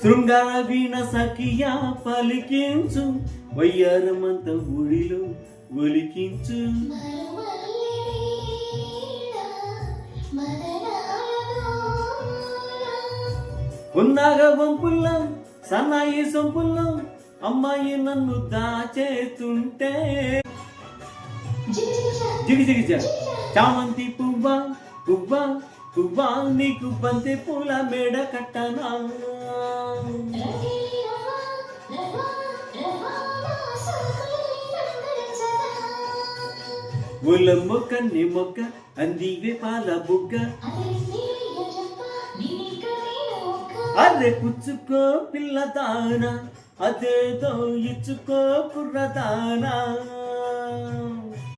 శృంగార వీణ సఖియా పలికించు, వయ్యారమంత ఊడిలో ఒలికించు. ఉన్నాగ వంపుల్లో సన్నాయి సొంపుల్లో అమ్మాయి నన్ను దాచేస్తుంటే, జిగిజిగిజ చామంతి పువ్వా పువ్వా పువ్వా నీకు బంతి పూల మేడ కట్టనా. ఒల మొక్క నీ మొక్క అందివే పాల బుగ్గ, అరే పుచ్చుకో పిల్లదానా అదేదో ఇచ్చుకో కుర్రదానా.